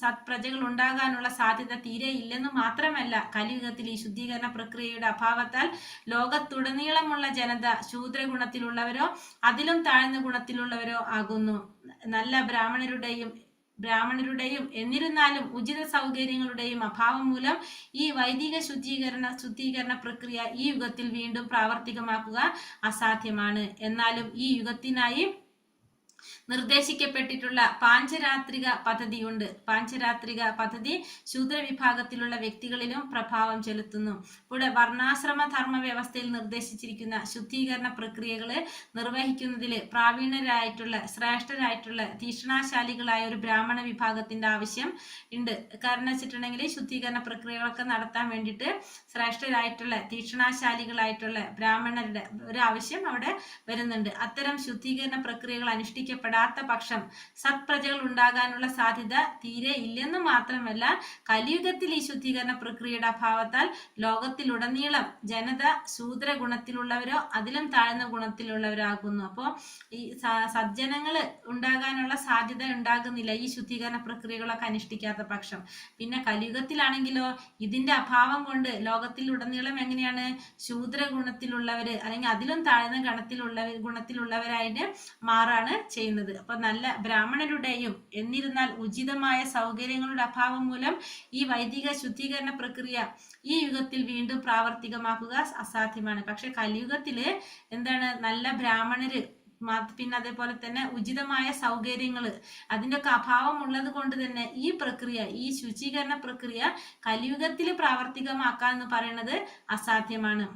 സത്പ്രജകൾ ഉണ്ടാകാനുള്ള സാധ്യത തീരെ ഇല്ലെന്നു മാത്രമല്ല, കലിയുഗത്തിൽ ഈ ശുദ്ധീകരണ പ്രക്രിയയുടെ അഭാവത്താൽ ലോകത്തുടനീളമുള്ള ജനത ശൂദ്രഗുണത്തിലുള്ളവരോ അതിലും താഴ്ന്ന ഗുണത്തിലുള്ളവരോ ആകുന്നു. നല്ല ബ്രാഹ്മണരുടെയും എന്നിരുന്നാലും ഉചിത സൗകര്യങ്ങളുടെയും അഭാവം മൂലം ഈ വൈദിക ശുദ്ധീകരണ പ്രക്രിയ ഈ യുഗത്തിൽ വീണ്ടും പ്രാവർത്തികമാക്കുക അസാധ്യമാണ്. എന്നാലും ഈ യുഗത്തിനായി നിർദ്ദേശിക്കപ്പെട്ടിട്ടുള്ള പാഞ്ചരാത്രിക പദ്ധതിയുണ്ട്. പാഞ്ചരാത്രിക പദ്ധതി ശൂദ്ര വിഭാഗത്തിലുള്ള വ്യക്തികളിലും പ്രഭാവം ചെലുത്തുന്നു. ഇവിടെ വർണ്ണാശ്രമ ധർമ്മ വ്യവസ്ഥയിൽ നിർദ്ദേശിച്ചിരിക്കുന്ന ശുദ്ധീകരണ പ്രക്രിയകള് നിർവഹിക്കുന്നതിൽ പ്രാവീണരായിട്ടുള്ള ശ്രേഷ്ഠരായിട്ടുള്ള തീക്ഷണാശാലികളായ ഒരു ബ്രാഹ്മണ വിഭാഗത്തിന്റെ ആവശ്യം ഉണ്ട്. കാരണം വെച്ചിട്ടുണ്ടെങ്കിൽ ശുദ്ധീകരണ പ്രക്രിയകളൊക്കെ നടത്താൻ വേണ്ടിയിട്ട് ശ്രേഷ്ഠരായിട്ടുള്ള തീക്ഷണാശാലികളായിട്ടുള്ള ബ്രാഹ്മണരുടെ ഒരു ആവശ്യം അവിടെ വരുന്നുണ്ട്. അത്തരം ശുദ്ധീകരണ പ്രക്രിയകൾ അനുഷ്ഠിക്കപ്പെടാത്ത പക്ഷം സത്പ്രജകൾ ഉണ്ടാകാനുള്ള സാധ്യത തീരെ ഇല്ലെന്ന് മാത്രമല്ല, കലിയുഗത്തിൽ ഈ ശുദ്ധീകരണ പ്രക്രിയയുടെ അഭാവത്താൽ ലോകത്തിലുടനീളം ജനത ശൂദ്ര ഗുണത്തിലുള്ളവരോ അതിലും താഴ്ന്ന ഗുണത്തിലുള്ളവരോ ആകുന്നു. അപ്പോൾ ഈ സജ്ജനങ്ങൾ ഉണ്ടാകാനുള്ള സാധ്യത ഉണ്ടാകുന്നില്ല ഈ ശുദ്ധീകരണ പ്രക്രിയകളൊക്കെ അനുഷ്ഠിക്കാത്ത പക്ഷം. പിന്നെ കലിയുഗത്തിലാണെങ്കിലോ ഇതിന്റെ അഭാവം കൊണ്ട് ലോകത്തിലുടനീളം എങ്ങനെയാണ് ശൂദ്ര ഗുണത്തിലുള്ളവര് അല്ലെങ്കിൽ അതിലും താഴ്ന്ന ഗുണത്തിലുള്ളവരായിട്ട് മാറാണ് ചെയ്യുന്നത്. അപ്പൊ നല്ല ബ്രാഹ്മണരുടെയും എന്നിരുന്നാൽ ഉചിതമായ സൗകര്യങ്ങളുടെ അഭാവം മൂലം ഈ വൈദിക ശുദ്ധീകരണ പ്രക്രിയ ഈ യുഗത്തിൽ വീണ്ടും പ്രാവർത്തികമാക്കുക അസാധ്യമാണ്. പക്ഷെ കലിയുഗത്തില് എന്താണ്? നല്ല ബ്രാഹ്മണര് പിന്നെ അതേപോലെ തന്നെ ഉചിതമായ സൗകര്യങ്ങൾ അതിൻ്റെ ഒക്കെ അഭാവം ഉള്ളത് കൊണ്ട് തന്നെ ഈ ശുചീകരണ പ്രക്രിയ കലിയുഗത്തിൽ പ്രാവർത്തികമാക്കുക എന്ന് പറയുന്നത് അസാധ്യമാണ്.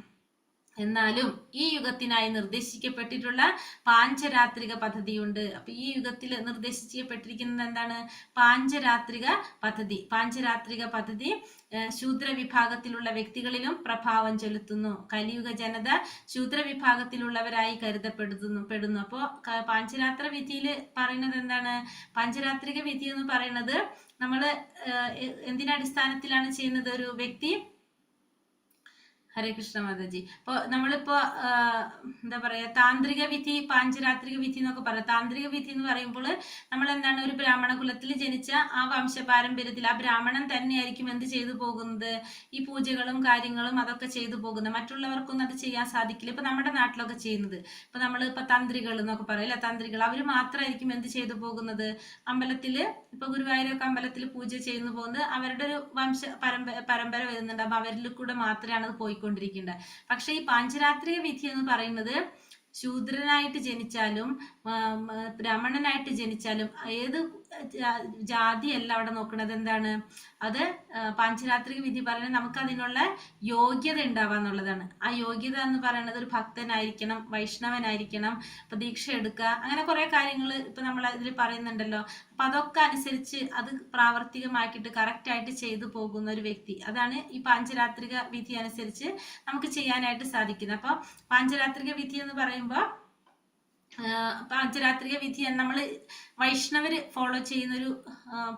എന്നാലും ഈ യുഗത്തിനായി നിർദ്ദേശിക്കപ്പെട്ടിട്ടുള്ള പാഞ്ചരാത്രിക പദ്ധതിയുണ്ട്. അപ്പൊ ഈ യുഗത്തിൽ നിർദ്ദേശിക്കപ്പെട്ടിരിക്കുന്നത് എന്താണ്? പാഞ്ചരാത്രിക പദ്ധതി. പാഞ്ചരാത്രിക പദ്ധതി ശൂദ്ര വിഭാഗത്തിലുള്ള വ്യക്തികളിലും പ്രഭാവം ചെലുത്തുന്നു. കലിയുഗ ജനത ശൂദ്ര വിഭാഗത്തിലുള്ളവരായി കരുതപ്പെടുന്നു. അപ്പോ പാഞ്ചരാത്ര വിധിയിൽ പറയുന്നത് എന്താണ്? പാഞ്ചരാത്രിക വിധി എന്ന് പറയുന്നത് നമ്മള് എന്തിനടിസ്ഥാനത്തിലാണ് ചെയ്യുന്നത്? ഒരു വ്യക്തി ഹരേ കൃഷ്ണ മാതാജി. അപ്പോൾ നമ്മളിപ്പോ എന്താ പറയാ, താന്ത്രിക വിധി, പാഞ്ചരാത്രിക വിധി എന്നൊക്കെ പറയാം. താന്ത്രിക വിധി എന്ന് പറയുമ്പോൾ നമ്മൾ എന്താണ്, ഒരു ബ്രാഹ്മണ കുലത്തിൽ ജനിച്ച ആ വംശപാരമ്പര്യത്തിൽ ആ ബ്രാഹ്മണൻ തന്നെയായിരിക്കും എന്ത് ചെയ്തു പോകുന്നത്? ഈ പൂജകളും കാര്യങ്ങളും അതൊക്കെ ചെയ്തു പോകുന്നത്. മറ്റുള്ളവർക്കൊന്നും അത് ചെയ്യാൻ സാധിക്കില്ല. ഇപ്പൊ നമ്മുടെ നാട്ടിലൊക്കെ ചെയ്യുന്നത്, ഇപ്പൊ നമ്മളിപ്പോ തന്ത്രികൾ എന്നൊക്കെ പറയില്ല, തന്ത്രികൾ അവർ മാത്രമായിരിക്കും എന്ത് ചെയ്തു പോകുന്നത്? അമ്പലത്തില് ഇപ്പൊ ഗുരുവായൂരൊക്കെ അമ്പലത്തിൽ പൂജ ചെയ്യുന്നു പോകുന്നത് അവരുടെ ഒരു വംശ പരമ്പര വരുന്നുണ്ട്. അപ്പൊ അവരിൽ കൂടെ മാത്രമാണ് അത് പോയിക്കൊണ്ടിരിക്കുന്നത്. പക്ഷെ ഈ പാഞ്ചരാത്രിക വിധി എന്ന് പറയുന്നത് ശൂദ്രനായിട്ട് ജനിച്ചാലും ബ്രാഹ്മണനായിട്ട് ജനിച്ചാലും ഏത് ജാതിയല്ല അവിടെ നോക്കുന്നത്. എന്താണ് അത്? പാഞ്ചരാത്രിക വിധി പറയുന്നത് നമുക്ക് അതിനുള്ള യോഗ്യത ഉണ്ടാവാന്നുള്ളതാണ്. ആ യോഗ്യത എന്ന് പറയുന്നത് ഒരു ഭക്തനായിരിക്കണം, വൈഷ്ണവനായിരിക്കണം, ഇപ്പൊ ദീക്ഷ എടുക്കുക, അങ്ങനെ കുറെ കാര്യങ്ങൾ ഇപ്പൊ നമ്മൾ അതിൽ പറയുന്നുണ്ടല്ലോ. അപ്പൊ അതൊക്കെ അനുസരിച്ച് അത് പ്രാവർത്തികമാക്കിയിട്ട് കറക്റ്റ് ആയിട്ട് ചെയ്തു പോകുന്ന ഒരു വ്യക്തി, അതാണ് ഈ പാഞ്ചരാത്രിക വിധി അനുസരിച്ച് നമുക്ക് ചെയ്യാനായിട്ട് സാധിക്കുന്നത്. അപ്പൊ പാഞ്ചരാത്രിക വിധി എന്ന് പറയുമ്പോൾ പാഞ്ചരാത്രിക വിധി നമ്മൾ വൈഷ്ണവര് ഫോളോ ചെയ്യുന്നൊരു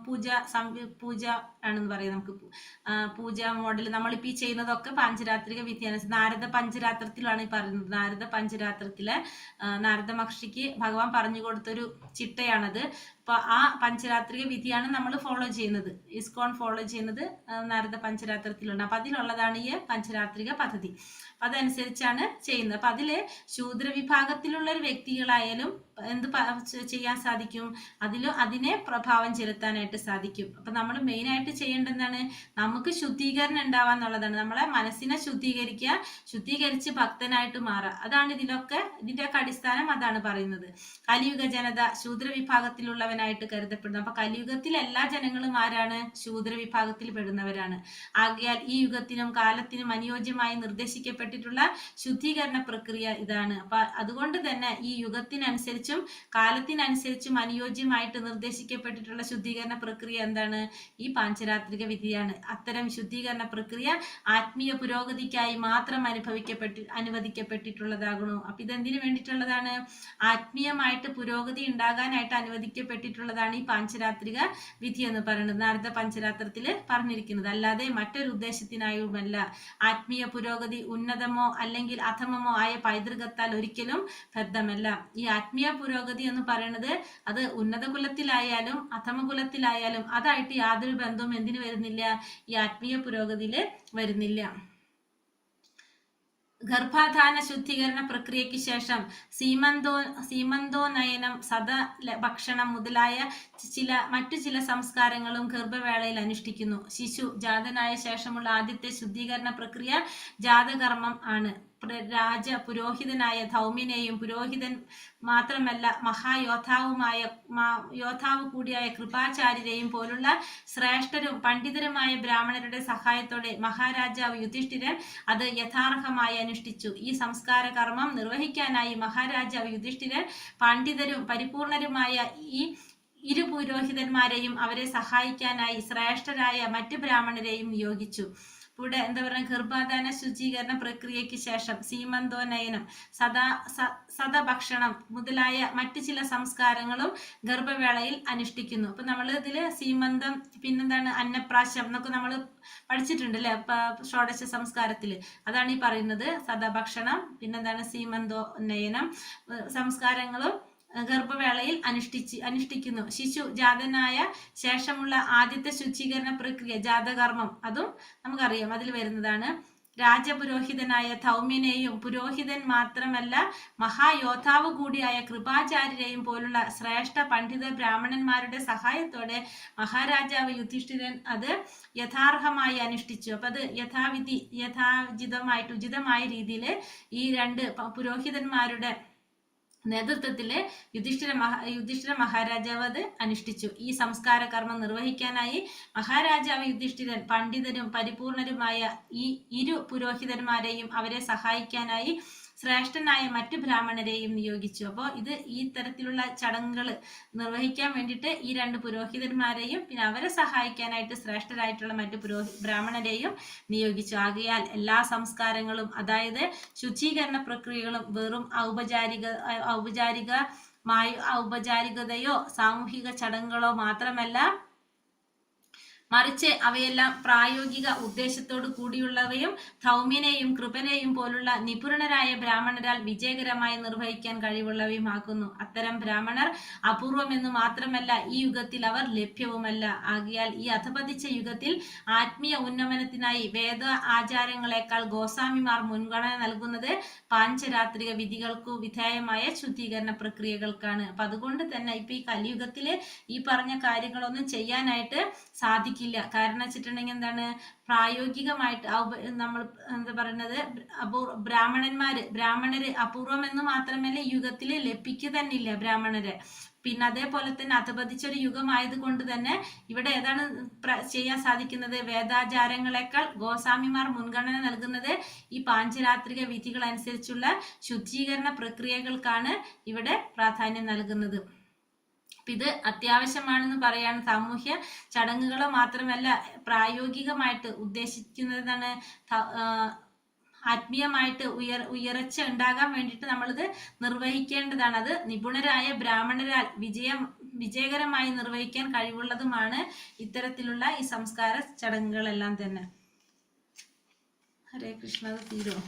പൂജ ആണെന്ന് പറയാം. നമുക്ക് പൂജ മോഡൽ നമ്മളിപ്പോ ഈ ചെയ്യുന്നതൊക്കെ പാഞ്ചരാത്രിക വിധിയാണ്. നാരദ പഞ്ചരാത്രത്തിലാണ് ഈ പറയുന്നത്. നാരദ പഞ്ചരാത്രത്തിലെ നാരദ മഹർഷിക്ക് ഭഗവാൻ പറഞ്ഞു കൊടുത്തൊരു ചിട്ടയാണത്. അപ്പൊ ആ പഞ്ചരാത്രിക വിധിയാണ് നമ്മൾ ഫോളോ ചെയ്യുന്നത്. ഇസ്കോൺ ഫോളോ ചെയ്യുന്നത് നാരദ പഞ്ചരാത്രത്തിലുണ്ട്. അപ്പൊ അതിലുള്ളതാണ് ഈ പഞ്ചരാത്രിക പദ്ധതി. അതനുസരിച്ചാണ് ചെയ്യുന്നത്. അപ്പൊ അതില് ശൂദ്ര വിഭാഗത്തിലുള്ള ഒരു വ്യക്തികളായാലും എന്ത് ചെയ്യാൻ സാധിക്കും? അതിനെ പ്രഭാവം ചെലുത്താനായിട്ട് സാധിക്കും. അപ്പൊ നമ്മൾ മെയിൻ ആയിട്ട് ചെയ്യേണ്ടതാണ് നമുക്ക് ശുദ്ധീകരണം ഉണ്ടാവാന്നുള്ളതാണ്. നമ്മളെ മനസ്സിനെ ശുദ്ധീകരിക്കുക, ശുദ്ധീകരിച്ച് ഭക്തനായിട്ട് മാറുക. അതാണ് ഇതിന്റെയൊക്കെ അടിസ്ഥാനം. അതാണ് പറയുന്നത്. കലിയുഗ ജനത ശൂദ്ര വിഭാഗത്തിലുള്ളവനായിട്ട് കരുതപ്പെടുന്നു. അപ്പൊ കലിയുഗത്തിൽ എല്ലാ ജനങ്ങളും ആരാണ്? ശൂദ്ര വിഭാഗത്തിൽ പെടുന്നവരാണ്. ആകയാൽ ഈ യുഗത്തിനും കാലത്തിനും അനുയോജ്യമായി നിർദ്ദേശിക്കപ്പെട്ടിട്ടുള്ള ശുദ്ധീകരണ പ്രക്രിയ ഇതാണ്. അപ്പൊ അതുകൊണ്ട് തന്നെ ഈ യുഗത്തിനനുസരിച്ചും കാലത്തിനനുസരിച്ചും അനുയോജ്യമായിട്ട് നിർദ്ദേശിക്കപ്പെട്ടിട്ടുള്ള ശുദ്ധീകരണ പ്രക്രിയ എന്താണ്? ഈ പാഞ്ചരാത്രിക വിധിയാണ്. അത്തരം ശുദ്ധീകരണ പ്രക്രിയ ആത്മീയ പുരോഗതിക്കായി മാത്രം അനുവദിക്കപ്പെട്ടിട്ടുള്ളതാകുന്നു. അപ്പൊ ഇതെന്തിനു വേണ്ടിയിട്ടുള്ളതാണ്? ആത്മീയമായിട്ട് പുരോഗതി ഉണ്ടാകാനായിട്ട് അനുവദിക്കപ്പെട്ടിട്ടുള്ളതാണ് ഈ പാഞ്ചരാത്രിക വിധി എന്ന് പറയുന്നത്. നാരദ പഞ്ചരാത്രത്തില് പറഞ്ഞിരിക്കുന്നത്. അല്ലാതെ മറ്റൊരു ഉദ്ദേശത്തിനായുമല്ല. ആത്മീയ പുരോഗതി ഉന്നതമോ അല്ലെങ്കിൽ അധമമോ ആയ പൈതൃകത്താൽ ഒരിക്കലും ബദ്ധമല്ല. ഈ ആത്മീയ പുരോഗതി എന്ന് പറയുന്നത് അത് ഉന്നത കുലത്തിലായാലും അധമ കുലത്തിലായാലും അതായിട്ട് യാതൊരു ബന്ധവും എന്തിനു വരുന്നില്ല? ഈ ആത്മീയ പുരോഗതിയില് വരുന്നില്ല. ഗർഭാധാന ശുദ്ധീകരണ പ്രക്രിയയ്ക്ക് ശേഷം സീമന്തോനയനം, ഭക്ഷണം മുതലായ മറ്റു ചില സംസ്കാരങ്ങളും ഗർഭവേളയിൽ അനുഷ്ഠിക്കുന്നു. ശിശു ജാതനായ ശേഷമുള്ള ആദ്യത്തെ ശുദ്ധീകരണ പ്രക്രിയ ജാതകർമ്മം ആണ്. പുരോഹിതനായ ധൗമ്യനെയും പുരോഹിതൻ മാത്രമല്ല യോദ്ധാവ് കൂടിയായ കൃപാചാര്യരെയും പോലുള്ള ശ്രേഷ്ഠരും പണ്ഡിതരുമായ ബ്രാഹ്മണരുടെ സഹായത്തോടെ മഹാരാജാവ് യുധിഷ്ഠിരൻ അത് യഥാർഹമായി അനുഷ്ഠിച്ചു. ഈ സംസ്കാര കർമ്മം നിർവഹിക്കാനായി മഹാരാജാവ് യുധിഷ്ഠിരൻ പണ്ഡിതരും പരിപൂർണരുമായ ഈ ഇരു പുരോഹിതന്മാരെയും അവരെ സഹായിക്കാനായി ശ്രേഷ്ഠരായ മറ്റ് ബ്രാഹ്മണരെയും നിയോഗിച്ചു. ഇവിടെ എന്താ പറയുക? ഗർഭാധാന ശുചീകരണ പ്രക്രിയയ്ക്ക് ശേഷം സീമന്തോനയനം, സദഭക്ഷണം മുതലായ മറ്റു ചില സംസ്കാരങ്ങളും ഗർഭവേളയിൽ അനുഷ്ഠിക്കുന്നു. അപ്പൊ നമ്മൾ ഇതില് സീമന്തം, പിന്നെന്താണ് അന്നപ്രാശം എന്നൊക്കെ നമ്മൾ പഠിച്ചിട്ടുണ്ട് അല്ലെ ഷോഡശ സംസ്കാരത്തില്. അതാണ് ഈ പറയുന്നത്. സദഭക്ഷണം, പിന്നെന്താണ് സീമന്തോനയനം സംസ്കാരങ്ങളും ഗർഭവേളയിൽ അനുഷ്ഠിക്കുന്നു. ശിശു ജാതനായ ശേഷമുള്ള ആദ്യത്തെ ശുചീകരണ പ്രക്രിയ ജാതകർമ്മം, അതും നമുക്കറിയാം അതിൽ വരുന്നതാണ്. രാജപുരോഹിതനായ ധൗമ്യനെയും പുരോഹിതൻ മാത്രമല്ല മഹായോദ്ധാവ് കൂടിയായ കൃപാചാര്യരെയും പോലുള്ള ശ്രേഷ്ഠ പണ്ഡിത ബ്രാഹ്മണന്മാരുടെ സഹായത്തോടെ മഹാരാജാവ് യുധിഷ്ഠിരൻ അത് യഥാർഹമായി അനുഷ്ഠിച്ചു. അപ്പൊ അത് യഥാവിധി ഉചിതമായ രീതിയിൽ ഈ രണ്ട് പുരോഹിതന്മാരുടെ നേതൃത്വത്തില് യുധിഷ്ഠിര മഹാരാജാവ് അത് അനുഷ്ഠിച്ചു. ഈ സംസ്കാര കർമ്മം നിർവഹിക്കാനായി മഹാരാജാവ് യുധിഷ്ഠിരൻ പണ്ഡിതരും പരിപൂർണരുമായ ഈ ഇരു പുരോഹിതന്മാരെയും അവരെ സഹായിക്കാനായി ശ്രേഷ്ഠനായ മറ്റു ബ്രാഹ്മണരെയും നിയോഗിച്ചു. അപ്പോൾ ഈ തരത്തിലുള്ള ചടങ്ങുകൾ നിർവഹിക്കാൻ വേണ്ടിയിട്ട് ഈ 2 പുരോഹിതന്മാരെയും പിന്നെ അവരെ സഹായിക്കാനായിട്ട് ശ്രേഷ്ഠരായിട്ടുള്ള മറ്റു ബ്രാഹ്മണരെയും നിയോഗിച്ചു. ആകയാൽ എല്ലാ സംസ്കാരങ്ങളും, അതായത് ശുചീകരണ പ്രക്രിയകളും വെറും ഔപചാരികതയോ സാമൂഹിക ചടങ്ങുകളോ മാത്രമല്ല, മറിച്ച് അവയെല്ലാം പ്രായോഗിക ഉദ്ദേശത്തോടു കൂടിയുള്ളവയും ധൗമ്യനെയും കൃപനെയും പോലുള്ള നിപുണരായ ബ്രാഹ്മണരാൽ വിജയകരമായി നിർവഹിക്കാൻ കഴിവുള്ളവയുമാക്കുന്നു. അത്തരം ബ്രാഹ്മണർ അപൂർവമെന്നു മാത്രമല്ല, ഈ യുഗത്തിൽ അവർ ലഭ്യവുമല്ല. ആകയാൽ ഈ അധപതിച്ച യുഗത്തിൽ ആത്മീയ ഉന്നമനത്തിനായി വേദ ആചാരങ്ങളെക്കാൾ ഗോസ്വാമിമാർ മുൻഗണന നൽകുന്നത് പാഞ്ചരാത്രിക വിധികൾക്കു വിധേയമായ ശുദ്ധീകരണ പ്രക്രിയകൾക്കാണ്. അപ്പൊ അതുകൊണ്ട് തന്നെ ഇപ്പൊ ഈ കലിയുഗത്തില് ഈ പറഞ്ഞ കാര്യങ്ങളൊന്നും ചെയ്യാനായിട്ട് സാധിക്കില്ല. കാരണം വെച്ചിട്ടുണ്ടെങ്കിൽ എന്താണ്, പ്രായോഗികമായിട്ട് നമ്മൾ എന്താ പറയുന്നത്, ബ്രാഹ്മണര് അപൂർവം എന്ന് മാത്രമല്ല ഈ യുഗത്തില് ലഭിക്കുക തന്നെ ഇല്ല ബ്രാഹ്മണര്. പിന്നെ അതേപോലെ തന്നെ അധപതിച്ചൊരു യുഗമായത് കൊണ്ട് തന്നെ ഇവിടെ ഏതാണ് ചെയ്യാൻ സാധിക്കുന്നത്, വേദാചാരങ്ങളെക്കാൾ ഗോസ്വാമിമാർ മുൻഗണന നൽകുന്നത് ഈ പാഞ്ചരാത്രിക വിധികൾ അനുസരിച്ചുള്ള ശുദ്ധീകരണ പ്രക്രിയകൾക്കാണ് ഇവിടെ പ്രാധാന്യം നൽകുന്നത്. ഇത് അത്യാവശ്യമാണെന്ന് പറയാണ്. സാമൂഹ്യ ചടങ്ങുകളോ മാത്രമല്ല, പ്രായോഗികമായിട്ട് ഉദ്ദേശിക്കുന്നതാണ് ആത്മീയമായിട്ട് ഉയർച്ച ഉണ്ടാകാൻ വേണ്ടിയിട്ട് നമ്മളിത് നിർവഹിക്കേണ്ടതാണ്. അത് നിപുണരായ ബ്രാഹ്മണരാൽ വിജയകരമായി നിർവഹിക്കാൻ കഴിവുള്ളതുമാണ് ഇത്തരത്തിലുള്ള ഈ സംസ്കാര ചടങ്ങുകളെല്ലാം തന്നെ. ഹരേ കൃഷ്ണ. അത് തീരുമോ?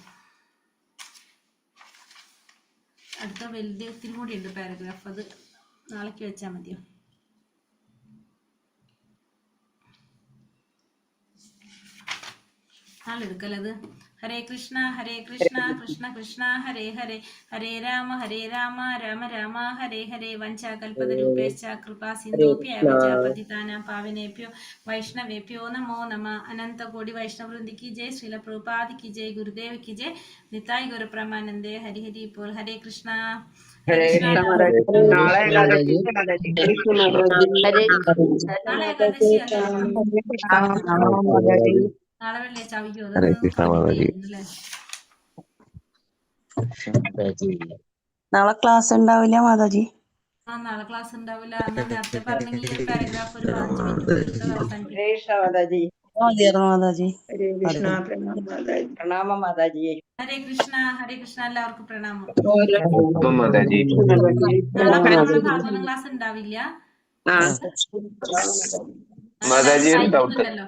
അടുത്ത വലുതിനും കൂടി ഉണ്ട് പാരഗ്രാഫ്, അത് നാളേക്ക് വെച്ചാൽ മതിയോ? നാളെ എടുക്കല്ലത്. ഹരേ കൃഷ്ണ കൃഷ്ണ കൃഷ്ണ ഹരേ ഹരേ, ഹരേ രാമ രാമ രാമ ഹരേ ഹരേ. വഞ്ചാകൽപതരൂപേശ്ച കൃപാ സിന്ധൂഭ്യഃ പതിതാനാം പാവനേഭ്യോ വൈഷ്ണവേഭ്യോ നമോ നമഃ. അനന്തകോടി വൈഷ്ണവവൃന്ദി കി ജയ്. ശ്രീല പ്രഭുപാദ് കി ജയ്. ഗുരുദേവ് കി ജയ്. നിതായ് ഗുരു പ്രമാനന്ദേ. ഹരി ഹരി പോൽ. ഹരേ കൃഷ്ണ. നാളെ ഏകാദശി അല്ല, നാളെ വെള്ളിയാഴ്ച. അയ്യോ, നാളെ ക്ലാസ് ഉണ്ടാവില്ല മാതാജി. നാളെ ക്ലാസ് ഉണ്ടാവില്ല. എന്നാൽ നേരത്തെ പറഞ്ഞെങ്കിൽ ഈ പാരഗ്രാഫ് ഒരു 15 മിനിറ്റ് തീർത്ത് അവസാനിപ്പിക്കും. മാതാജി. പ്രണാമം മാതാജി. ഹരേ കൃഷ്ണ എല്ലാവർക്കും പ്രണാമം. മാതാജി. നാളെ ഭാഗവത ക്ലാസ് ഉണ്ടാവില്ല മാതാജി. ഉണ്ടല്ലോ.